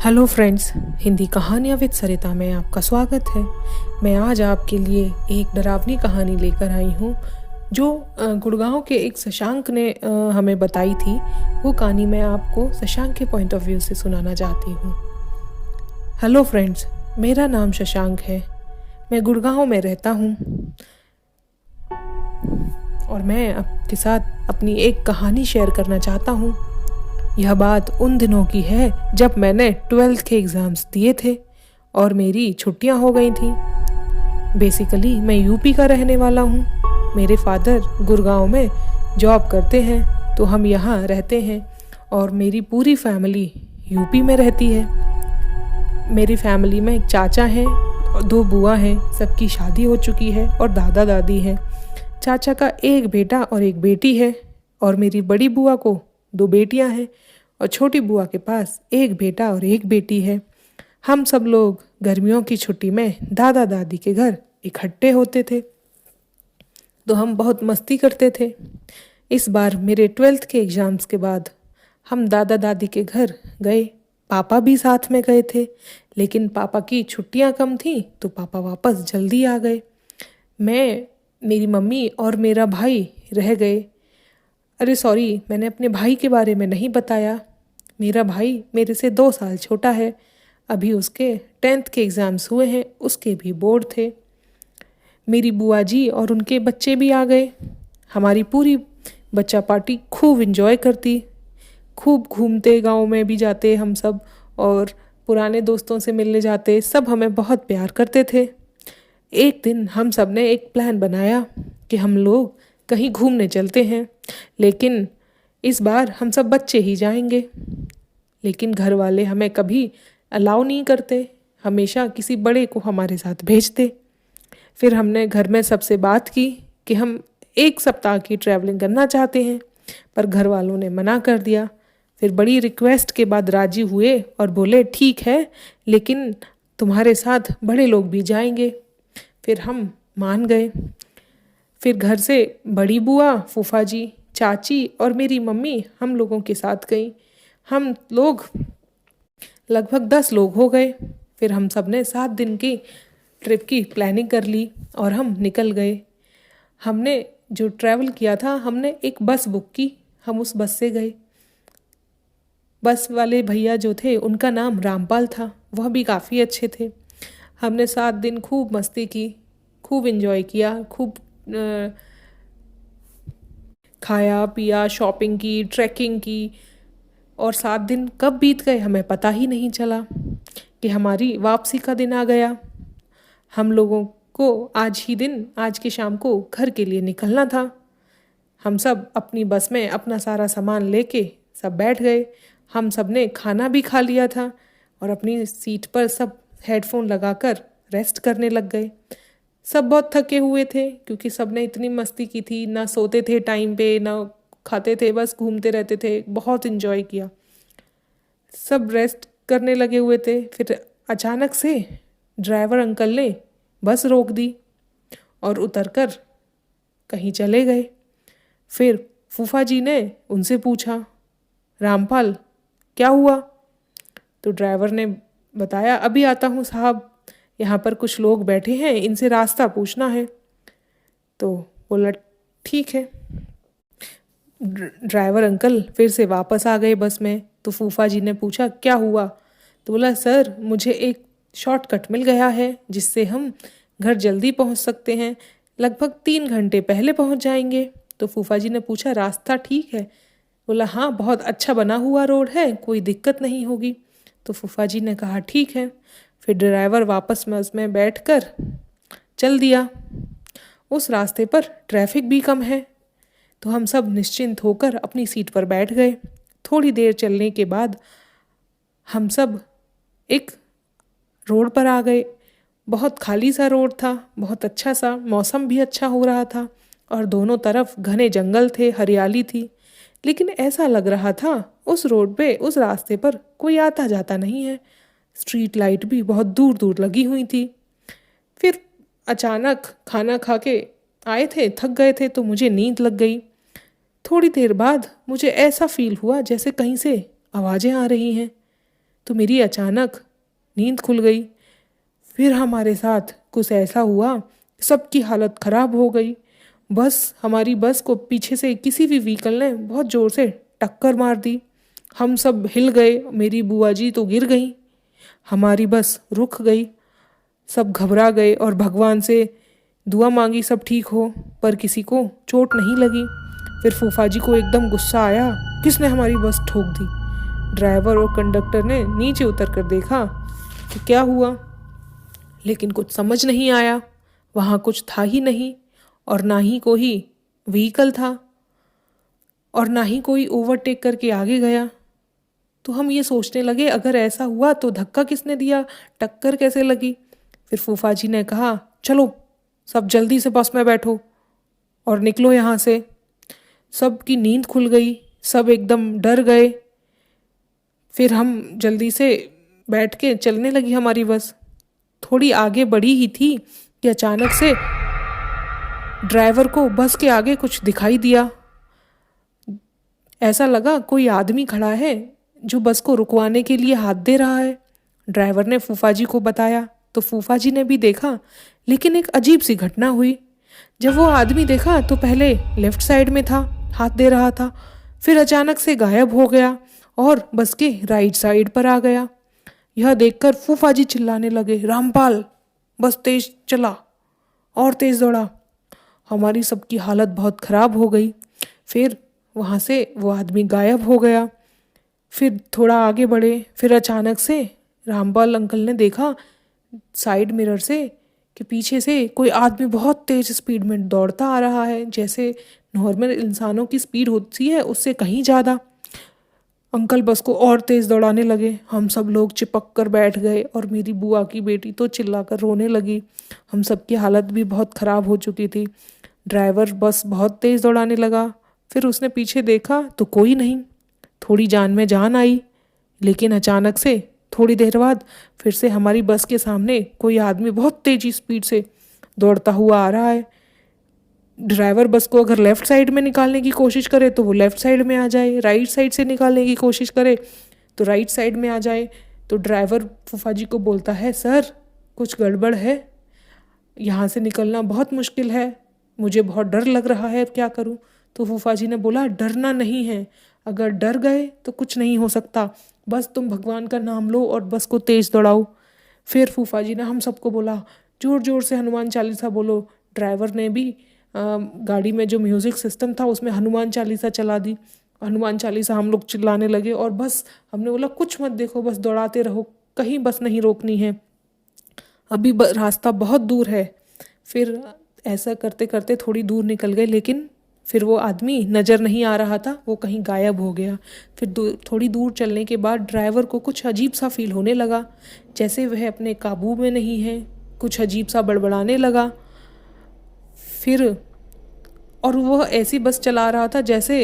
Hello friends, Hindi कहानियाँ with सरिता में आपका स्वागत है। मैं आज आपके लिए एक डरावनी कहानी लेकर आई हूँ जो गुड़गांव के एक शशांक ने हमें बताई थी। वो कहानी मैं आपको शशांक के पॉइंट ऑफ व्यू से सुनाना चाहती हूँ। हेलो फ्रेंड्स, मेरा नाम शशांक है। मैं गुड़गांव में रहता हूँ और मैं आपके साथ अपनी एक कहानी शेयर करना चाहता हूँ। यह बात उन दिनों की है जब मैंने 12th के एग्ज़ाम्स दिए थे और मेरी छुट्टियां हो गई थी। बेसिकली मैं यूपी का रहने वाला हूँ। मेरे फादर गुड़गांव में जॉब करते हैं तो हम यहाँ रहते हैं और मेरी पूरी फैमिली यूपी में रहती है। मेरी फैमिली में एक चाचा हैं और 2 बुआ हैं। सबकी शादी हो चुकी है और दादा दादी हैं। चाचा का एक बेटा और एक बेटी है और मेरी बड़ी बुआ को 2 बेटियां हैं और छोटी बुआ के पास एक बेटा और एक बेटी है। हम सब लोग गर्मियों की छुट्टी में दादा दादी के घर इकट्ठे होते थे तो हम बहुत मस्ती करते थे। इस बार मेरे 12th के एग्ज़ाम्स के बाद हम दादा दादी के घर गए। पापा भी साथ में गए थे, लेकिन पापा की छुट्टियां कम थी तो पापा वापस जल्दी आ गए। मैं, मेरी मम्मी और मेरा भाई रह गए। अरे सॉरी, मैंने अपने भाई के बारे में नहीं बताया। मेरा भाई मेरे से 2 साल छोटा है। अभी उसके 10th के एग्ज़ाम्स हुए हैं, उसके भी बोर्ड थे। मेरी बुआ जी और उनके बच्चे भी आ गए। हमारी पूरी बच्चा पार्टी खूब इंजॉय करती, खूब घूमते, गांव में भी जाते हम सब और पुराने दोस्तों से मिलने जाते। सब हमें बहुत प्यार करते थे। एक दिन हम सब ने एक प्लान बनाया कि हम लोग कहीं घूमने चलते हैं, लेकिन इस बार हम सब बच्चे ही जाएंगे। लेकिन घर वाले हमें कभी अलाउ नहीं करते, हमेशा किसी बड़े को हमारे साथ भेजते। फिर हमने घर में सबसे बात की कि हम 1 सप्ताह की ट्रैवलिंग करना चाहते हैं, पर घर वालों ने मना कर दिया। फिर बड़ी रिक्वेस्ट के बाद राजी हुए और बोले ठीक है, लेकिन तुम्हारे साथ बड़े लोग भी जाएंगे। फिर हम मान गए। फिर घर से बड़ी बुआ, फूफा जी, चाची और मेरी मम्मी हम लोगों के साथ गई। हम लोग लगभग 10 लोग हो गए। फिर हम सब ने 7 दिन की ट्रिप की प्लानिंग कर ली और हम निकल गए। हमने जो ट्रैवल किया था, हमने एक बस बुक की। हम उस बस से गए। बस वाले भैया जो थे उनका नाम रामपाल था, वह भी काफ़ी अच्छे थे। हमने 7 दिन खूब मस्ती की, खूब एंजॉय किया, खूब खाया पिया, शॉपिंग की, ट्रैकिंग की और 7 दिन कब बीत गए हमें पता ही नहीं चला कि हमारी वापसी का दिन आ गया। हम लोगों को आज की शाम को घर के लिए निकलना था। हम सब अपनी बस में अपना सारा सामान लेके सब बैठ गए। हम सब ने खाना भी खा लिया था और अपनी सीट पर सब हेडफोन लगाकर रेस्ट करने लग गए। सब बहुत थके हुए थे क्योंकि सब ने इतनी मस्ती की थी, ना सोते थे टाइम पे, ना खाते थे, बस घूमते रहते थे। बहुत इन्जॉय किया। सब रेस्ट करने लगे हुए थे। फिर अचानक से ड्राइवर अंकल ने बस रोक दी और उतरकर कहीं चले गए। फिर फूफा जी ने उनसे पूछा, रामपाल क्या हुआ? तो ड्राइवर ने बताया, अभी आता हूँ साहब, यहाँ पर कुछ लोग बैठे हैं, इनसे रास्ता पूछना है। तो बोला ठीक है। ड्राइवर अंकल फिर से वापस आ गए बस में। तो फूफा जी ने पूछा क्या हुआ? तो बोला, सर मुझे एक शॉर्टकट मिल गया है जिससे हम घर जल्दी पहुंच सकते हैं, लगभग 3 घंटे पहले पहुंच जाएंगे। तो फूफा जी ने पूछा रास्ता ठीक है? बोला हाँ, बहुत अच्छा बना हुआ रोड है, कोई दिक्कत नहीं होगी। तो फूफा जी ने कहा ठीक है। फिर ड्राइवर वापस बस में बैठकर चल दिया। उस रास्ते पर ट्रैफिक भी कम है तो हम सब निश्चिंत होकर अपनी सीट पर बैठ गए। थोड़ी देर चलने के बाद हम सब एक रोड पर आ गए। बहुत खाली सा रोड था, बहुत अच्छा सा, मौसम भी अच्छा हो रहा था और दोनों तरफ घने जंगल थे, हरियाली थी। लेकिन ऐसा लग रहा था उस रोड पे, उस रास्ते पर कोई आता जाता नहीं है। स्ट्रीट लाइट भी बहुत दूर दूर लगी हुई थी। फिर अचानक खाना खा के आए थे, थक गए थे तो मुझे नींद लग गई। थोड़ी देर बाद मुझे ऐसा फील हुआ जैसे कहीं से आवाज़ें आ रही हैं। तो मेरी अचानक नींद खुल गई। फिर हमारे साथ कुछ ऐसा हुआ, सबकी हालत ख़राब हो गई। हमारी बस को पीछे से किसी भी व्हीकल ने बहुत ज़ोर से टक्कर मार दी। हम सब हिल गए, मेरी बुआ जी तो गिर गई, हमारी बस रुक गई। सब घबरा गए और भगवान से दुआ मांगी सब ठीक हो, पर किसी को चोट नहीं लगी। फिर फूफा जी को एकदम गुस्सा आया, किसने हमारी बस ठोक दी। ड्राइवर और कंडक्टर ने नीचे उतर कर देखा कि क्या हुआ, लेकिन कुछ समझ नहीं आया। वहाँ कुछ था ही नहीं, और ना ही कोई व्हीकल था, और ना ही कोई ओवरटेक करके आगे गया। तो हम ये सोचने लगे, अगर ऐसा हुआ तो धक्का किसने दिया, टक्कर कैसे लगी। फिर फूफा जी ने कहा, चलो सब जल्दी से बस में बैठो और निकलो यहाँ से। सबकी नींद खुल गई, सब एकदम डर गए। फिर हम जल्दी से बैठ के चलने लगी हमारी बस। थोड़ी आगे बढ़ी ही थी कि अचानक से ड्राइवर को बस के आगे कुछ दिखाई दिया। ऐसा लगा कोई आदमी खड़ा है जो बस को रुकवाने के लिए हाथ दे रहा है। ड्राइवर ने फूफा जी को बताया तो फूफा जी ने भी देखा, लेकिन एक अजीब सी घटना हुई। जब वो आदमी देखा तो पहले लेफ्ट साइड में था, हाथ दे रहा था, फिर अचानक से गायब हो गया और बस के राइट साइड पर आ गया। यह देखकर फूफा जी चिल्लाने लगे, रामपाल बस तेज चला, और तेज दौड़ा। हमारी सबकी हालत बहुत ख़राब हो गई। फिर वहाँ से वो आदमी गायब हो गया। फिर थोड़ा आगे बढ़े, फिर अचानक से रामपाल अंकल ने देखा साइड मिरर से कि पीछे से कोई आदमी बहुत तेज स्पीड में दौड़ता आ रहा है, जैसे नॉर्मल इंसानों की स्पीड होती है उससे कहीं ज़्यादा। अंकल बस को और तेज़ दौड़ाने लगे। हम सब लोग चिपक कर बैठ गए और मेरी बुआ की बेटी तो चिल्लाकर रोने लगी। हम सब की हालत भी बहुत ख़राब हो चुकी थी। ड्राइवर बस बहुत तेज़ दौड़ाने लगा। फिर उसने पीछे देखा तो कोई नहीं। थोड़ी जान में जान आई, लेकिन अचानक से थोड़ी देर बाद फिर से हमारी बस के सामने कोई आदमी बहुत तेज़ी स्पीड से दौड़ता हुआ आ रहा है। ड्राइवर बस को अगर लेफ़्ट साइड में निकालने की कोशिश करे तो वो लेफ़्ट साइड में आ जाए, राइट साइड से निकालने की कोशिश करे तो राइट साइड में आ जाए। तो ड्राइवर फूफा जी को बोलता है, सर कुछ गड़बड़ है, यहाँ से निकलना बहुत मुश्किल है, मुझे बहुत डर लग रहा है, क्या करूँ। तो फूफा जी ने बोला, डरना नहीं है, अगर डर गए तो कुछ नहीं हो सकता, बस तुम भगवान का नाम लो और बस को तेज़ दौड़ाओ। फिर फूफा जी ने हम सबको बोला, ज़ोर ज़ोर से हनुमान चालीसा बोलो। ड्राइवर ने भी गाड़ी में जो म्यूज़िक सिस्टम था उसमें हनुमान चालीसा चला दी। हनुमान चालीसा हम लोग चिल्लाने लगे और बस हमने बोला, कुछ मत देखो, बस दौड़ाते रहो, कहीं बस नहीं रोकनी है, अभी रास्ता बहुत दूर है। फिर ऐसा करते करते थोड़ी दूर निकल गए, लेकिन फिर वो आदमी नज़र नहीं आ रहा था, वो कहीं गायब हो गया। फिर थोड़ी दूर चलने के बाद ड्राइवर को कुछ अजीब सा फील होने लगा, जैसे वह अपने काबू में नहीं है, कुछ अजीब सा बड़बड़ाने लगा। फिर और वह ऐसी बस चला रहा था जैसे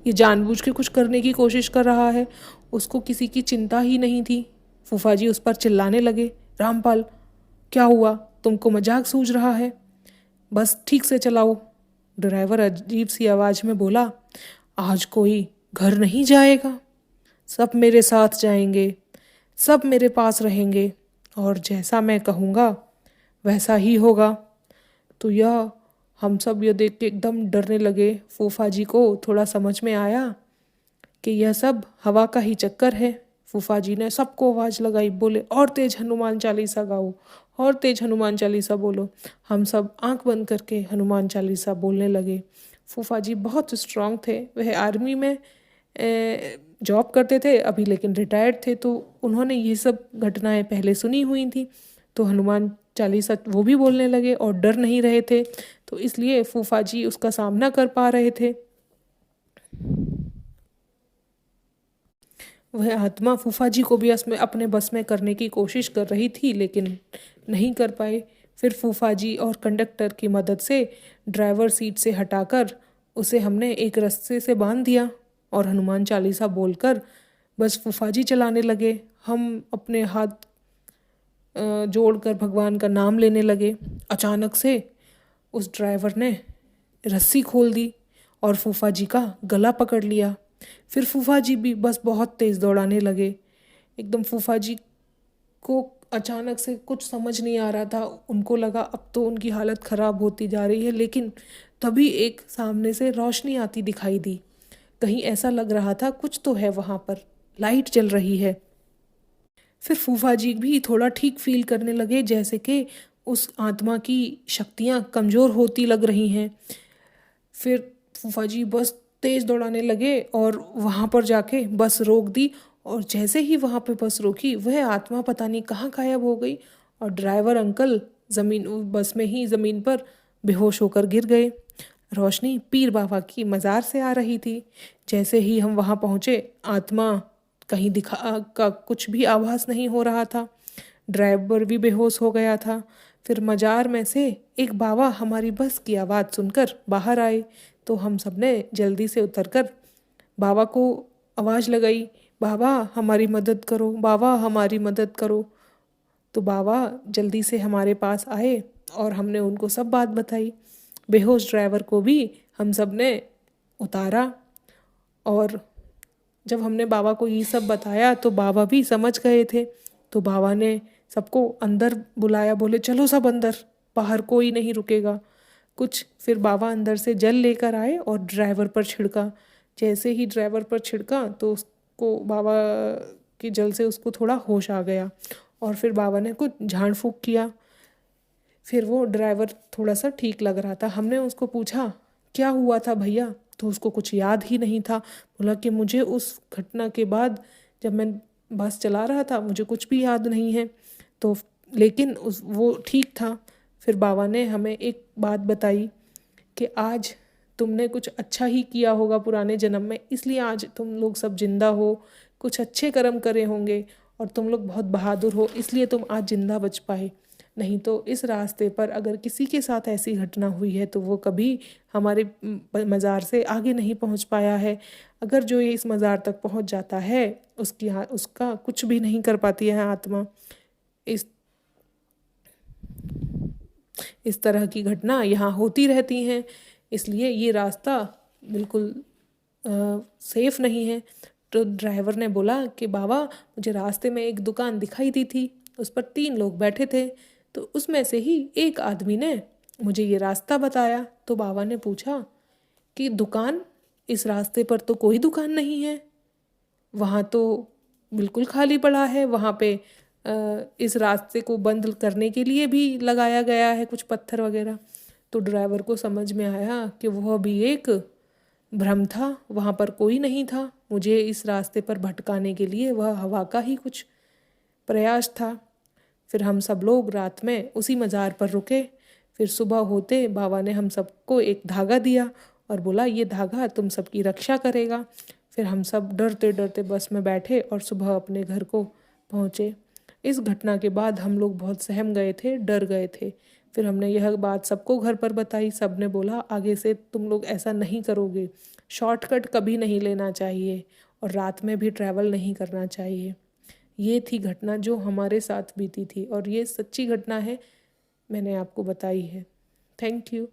ये जानबूझ के कुछ करने की कोशिश कर रहा है, उसको किसी की चिंता ही नहीं थी। फूफा जी उस पर चिल्लाने लगे, रामपाल क्या हुआ, तुमको मजाक सूझ रहा है, बस ठीक से चलाओ। ड्राइवर अजीब सी आवाज़ में बोला, आज कोई घर नहीं जाएगा, सब मेरे साथ जाएंगे, सब मेरे पास रहेंगे, और जैसा मैं कहूँगा वैसा ही होगा। तो यह हम सब ये देख के एकदम डरने लगे। फूफा जी को थोड़ा समझ में आया कि यह सब हवा का ही चक्कर है। फूफा जी ने सबको आवाज़ लगाई, बोले, और तेज हनुमान चालीसा गाओ, और तेज हनुमान चालीसा बोलो। हम सब आंख बंद करके हनुमान चालीसा बोलने लगे। फूफा जी बहुत स्ट्रांग थे, वह आर्मी में जॉब करते थे अभी, लेकिन रिटायर्ड थे, तो उन्होंने ये सब घटनाएं पहले सुनी हुई थी। तो हनुमान चालीसा वो भी बोलने लगे और डर नहीं रहे थे, तो इसलिए फूफा जी उसका सामना कर पा रहे थे। वह आत्मा फूफा जी को भी अपने बस में करने की कोशिश कर रही थी, लेकिन नहीं कर पाए। फिर फूफा जी और कंडक्टर की मदद से ड्राइवर सीट से हटाकर उसे हमने एक रस्से से बांध दिया और हनुमान चालीसा बोलकर बस फूफा जी चलाने लगे। हम अपने हाथ जोड़कर भगवान का नाम लेने लगे। अचानक से उस ड्राइवर ने रस्सी खोल दी और फूफा जी का गला पकड़ लिया। फिर फूफा जी भी बस बहुत तेज़ दौड़ाने लगे। एकदम फूफा जी को अचानक से कुछ समझ नहीं आ रहा था। उनको लगा अब तो उनकी हालत ख़राब होती जा रही है, लेकिन तभी एक सामने से रोशनी आती दिखाई दी। कहीं ऐसा लग रहा था कुछ तो है वहाँ पर, लाइट जल रही है। फिर फूफा जी भी थोड़ा ठीक फील करने लगे, जैसे कि उस आत्मा की शक्तियाँ कमज़ोर होती लग रही हैं। फिर फूफा जी बस तेज़ दौड़ाने लगे और वहाँ पर जाके बस रोक दी। और जैसे ही वहाँ पे बस रोकी, वह आत्मा पता नहीं कहाँ गायब हो गई और ड्राइवर अंकल ज़मीन बस में ही ज़मीन पर बेहोश होकर गिर गए। रोशनी पीर बाबा की मज़ार से आ रही थी। जैसे ही हम वहाँ पहुँचे, आत्मा कहीं दिखा का कुछ भी आभास नहीं हो रहा था। ड्राइवर भी बेहोश हो गया था। फिर मज़ार में से एक बाबा हमारी बस की आवाज़ सुनकर बाहर आए, तो हम सब ने जल्दी से उतरकर बाबा को आवाज़ लगाई, बाबा हमारी मदद करो, बाबा हमारी मदद करो। तो बाबा जल्दी से हमारे पास आए और हमने उनको सब बात बताई। बेहोश ड्राइवर को भी हम सब ने उतारा और जब हमने बाबा को ये सब बताया तो बाबा भी समझ गए थे। तो बाबा ने सबको अंदर बुलाया, बोले चलो सब अंदर, बाहर कोई नहीं रुकेगा कुछ। फिर बाबा अंदर से जल लेकर आए और ड्राइवर पर छिड़का। जैसे ही ड्राइवर पर छिड़का तो उसको बाबा के जल से उसको थोड़ा होश आ गया और फिर बाबा ने कुछ झाड़ फूँक किया। फिर वो ड्राइवर थोड़ा सा ठीक लग रहा था। हमने उसको पूछा क्या हुआ था भैया, तो उसको कुछ याद ही नहीं था। बोला कि मुझे उस घटना के बाद जब मैं बस चला रहा था मुझे कुछ भी याद नहीं है। तो लेकिन वो ठीक था। फिर बाबा ने हमें एक बात बताई कि आज तुमने कुछ अच्छा ही किया होगा पुराने जन्म में, इसलिए आज तुम लोग सब जिंदा हो। कुछ अच्छे कर्म करे होंगे और तुम लोग बहुत बहादुर हो, इसलिए तुम आज जिंदा बच पाए। नहीं तो इस रास्ते पर अगर किसी के साथ ऐसी घटना हुई है तो वो कभी हमारे मज़ार से आगे नहीं पहुंच पाया है। अगर जो ये इस मज़ार तक पहुंच जाता है उसका कुछ भी नहीं कर पाती है आत्मा। इस इस तरह की घटना यहाँ होती रहती हैं, इसलिए ये रास्ता बिल्कुल सेफ नहीं है। तो ड्राइवर ने बोला कि बाबा मुझे रास्ते में एक दुकान दिखाई दी थी, उस पर 3 लोग बैठे थे, तो उसमें से ही एक आदमी ने मुझे ये रास्ता बताया। तो बाबा ने पूछा कि दुकान, इस रास्ते पर तो कोई दुकान नहीं है, वहाँ तो बिल्कुल खाली पड़ा है, वहाँ पे इस रास्ते को बंद करने के लिए भी लगाया गया है कुछ पत्थर वगैरह। तो ड्राइवर को समझ में आया कि वह भी एक भ्रम था, वहाँ पर कोई नहीं था। मुझे इस रास्ते पर भटकाने के लिए वह हवा का ही कुछ प्रयास था। फिर हम सब लोग रात में उसी मज़ार पर रुके। फिर सुबह होते बाबा ने हम सबको एक धागा दिया और बोला ये धागा तुम सबकी रक्षा करेगा। फिर हम सब डरते डरते बस में बैठे और सुबह अपने घर को पहुँचे। इस घटना के बाद हम लोग बहुत सहम गए थे, डर गए थे। फिर हमने यह बात सबको घर पर बताई। सब ने बोला आगे से तुम लोग ऐसा नहीं करोगे, शॉर्टकट कभी नहीं लेना चाहिए और रात में भी ट्रैवल नहीं करना चाहिए। ये थी घटना जो हमारे साथ बीती थी और ये सच्ची घटना है, मैंने आपको बताई है। Thank you.